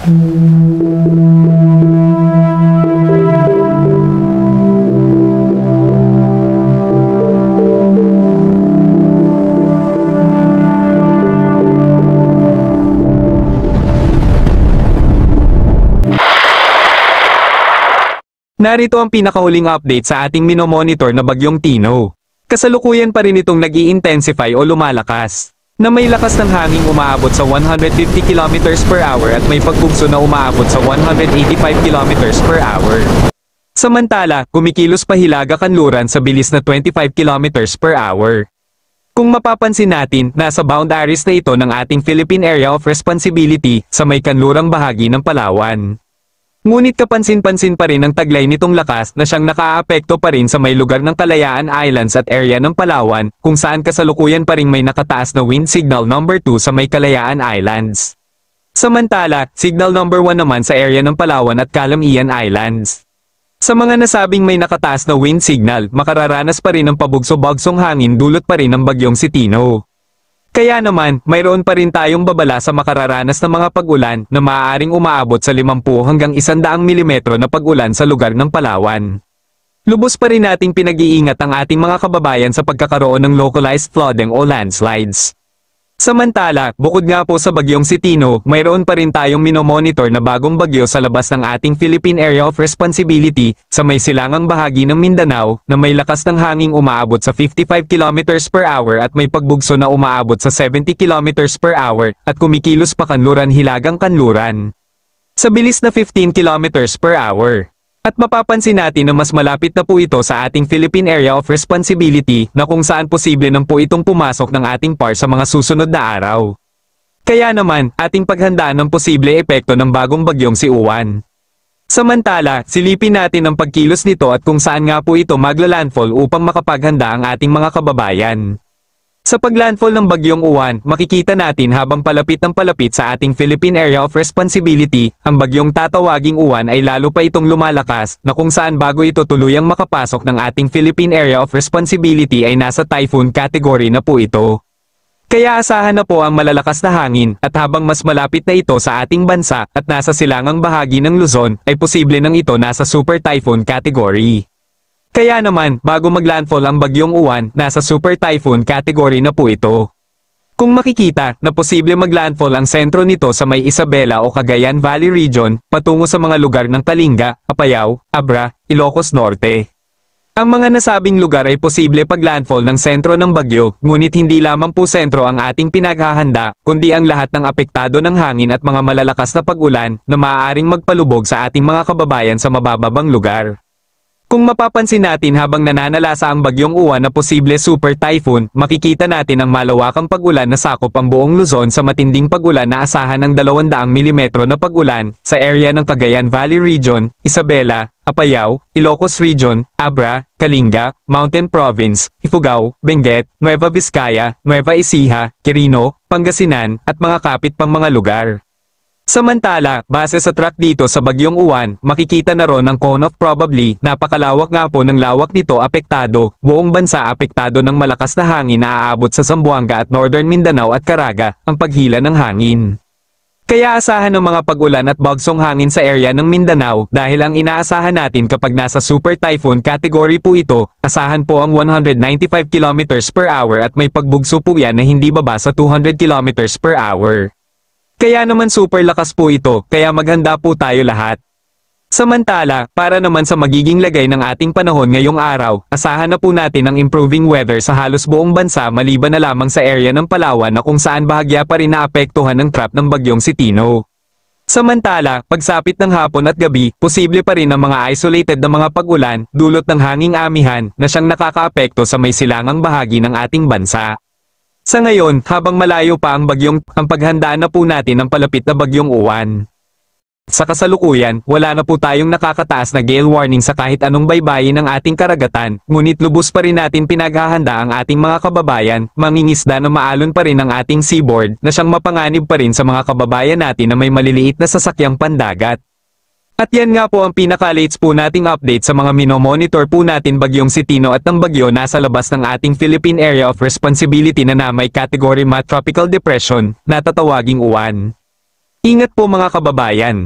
Narito ang pinakahuling update sa ating minomonitor na bagyong Tino. Kasalukuyan pa rin itong nag-i-intensify o lumalakas, na may lakas ng hangin umaabot sa 150 km per hour at may pagbugso na umaabot sa 185 km per hour. Samantala, kumikilos pa Hilaga-Kanluran sa bilis na 25 km per hour. Kung mapapansin natin, nasa boundaries na ito ng ating Philippine Area of Responsibility sa may kanlurang bahagi ng Palawan. Ngunit kapansin-pansin pa rin ang taglay nitong lakas na siyang nakaapekto pa rin sa may lugar ng Kalayaan Islands at area ng Palawan, kung saan kasalukuyan pa rin may nakataas na wind signal number 2 sa may Kalayaan Islands. Samantala, signal number 1 naman sa area ng Palawan at Calamian Islands. Sa mga nasabing may nakataas na wind signal, makararanas pa rin ng pabugso-bagsong hangin dulot pa rin ng bagyong si Tino. Kaya naman, mayroon pa rin tayong babala sa makararanas na mga pag-ulan na maaaring umaabot sa 50 hanggang 100 mm na pag-ulan sa lugar ng Palawan. Lubos pa rin nating pinag-iingat ang ating mga kababayan sa pagkakaroon ng localized flooding o landslides. Samantala, bukod nga po sa bagyong si Tino, mayroon pa rin tayong minomonitor na bagong bagyo sa labas ng ating Philippine Area of Responsibility sa may silangang bahagi ng Mindanao na may lakas ng hangin umaabot sa 55 km per hour at may pagbugso na umaabot sa 70 km per hour at kumikilos pa Kanluran Hilagang-Kanluran sa bilis na 15 km per hour. At mapapansin natin na mas malapit na po ito sa ating Philippine Area of Responsibility na kung saan posible nang po itong pumasok ng ating PAR sa mga susunod na araw. Kaya naman, ating paghandaan ng posible epekto ng bagong bagyong si Uwan. Samantala, silipin natin ang pagkilos nito at kung saan nga po ito magla-landfall upang makapaghanda ang ating mga kababayan. Sa paglandfall ng bagyong Uwan, makikita natin habang palapit ng palapit sa ating Philippine Area of Responsibility, ang bagyong tatawaging Uwan ay lalo pa itong lumalakas, na kung saan bago ito tuluyang makapasok ng ating Philippine Area of Responsibility ay nasa typhoon category na po ito. Kaya asahan na po ang malalakas na hangin, at habang mas malapit na ito sa ating bansa, at nasa silangang bahagi ng Luzon, ay posible nang ito nasa super typhoon category. Kaya naman, bago maglandfall ang bagyong Uwan, nasa super typhoon category na po ito. Kung makikita na posible maglandfall ang sentro nito sa may Isabela o Cagayan Valley Region, patungo sa mga lugar ng Kalinga, Apayao, Abra, Ilocos Norte. Ang mga nasabing lugar ay posible paglandfall ng sentro ng bagyo, ngunit hindi lamang po sentro ang ating pinaghahanda, kundi ang lahat ng apektado ng hangin at mga malalakas na pag-ulan na maaaring magpalubog sa ating mga kababayan sa mabababang lugar. Kung mapapansin natin habang nananalasa ang bagyong Uwan na posible super typhoon, makikita natin ang malawakang pag-ulan na sakop ang buong Luzon sa matinding pag-ulan na asahan ng 200 mm na pag-ulan sa area ng Cagayan Valley Region, Isabela, Apayao, Ilocos Region, Abra, Kalinga, Mountain Province, Ifugao, Benguet, Nueva Vizcaya, Nueva Ecija, Quirino, Pangasinan, at mga kapit pang mga lugar. Samantala, base sa track dito sa bagyong Uwan, makikita na ron ang cone of probably, napakalawak nga po ng lawak nito apektado, buong bansa apektado ng malakas na hangin na aabot sa Zamboanga at Northern Mindanao at Caraga, ang paghila ng hangin. Kaya asahan ng mga pag-ulan at bagsong hangin sa area ng Mindanao dahil ang inaasahan natin kapag nasa super typhoon category po ito, asahan po ang 195 km per hour at may pagbugso po yan na hindi baba sa 200 km per hour. Kaya naman super lakas po ito, kaya maghanda po tayo lahat. Samantala, para naman sa magiging lagay ng ating panahon ngayong araw, asahan na po natin ang improving weather sa halos buong bansa maliban na lamang sa area ng Palawan na kung saan bahagya pa rin naapektuhan ng trap ng bagyong si Tino. Samantala, pagsapit ng hapon at gabi, posible pa rin ang mga isolated na mga pag-ulan, dulot ng hanging amihan, na siyang nakakaapekto sa may silangang bahagi ng ating bansa. Sa ngayon, habang malayo pa ang bagyong, ang paghandaan na po natin ang palapit na bagyong Uwan. Sa kasalukuyan, wala na po tayong nakakataas na gale warning sa kahit anong baybayin ng ating karagatan, ngunit lubos pa rin natin pinaghahanda ang ating mga kababayan, mangingisda na maalon pa rin ang ating seaboard, na siyang mapanganib pa rin sa mga kababayan natin na may maliliit na sasakyang pandagat. At yan nga po ang pinaka-latest po nating update sa mga minomonitor po natin bagyong si Tino at ng bagyo nasa labas ng ating Philippine Area of Responsibility na may category Tropical Depression, na tatawaging Uwan. Ingat po mga kababayan.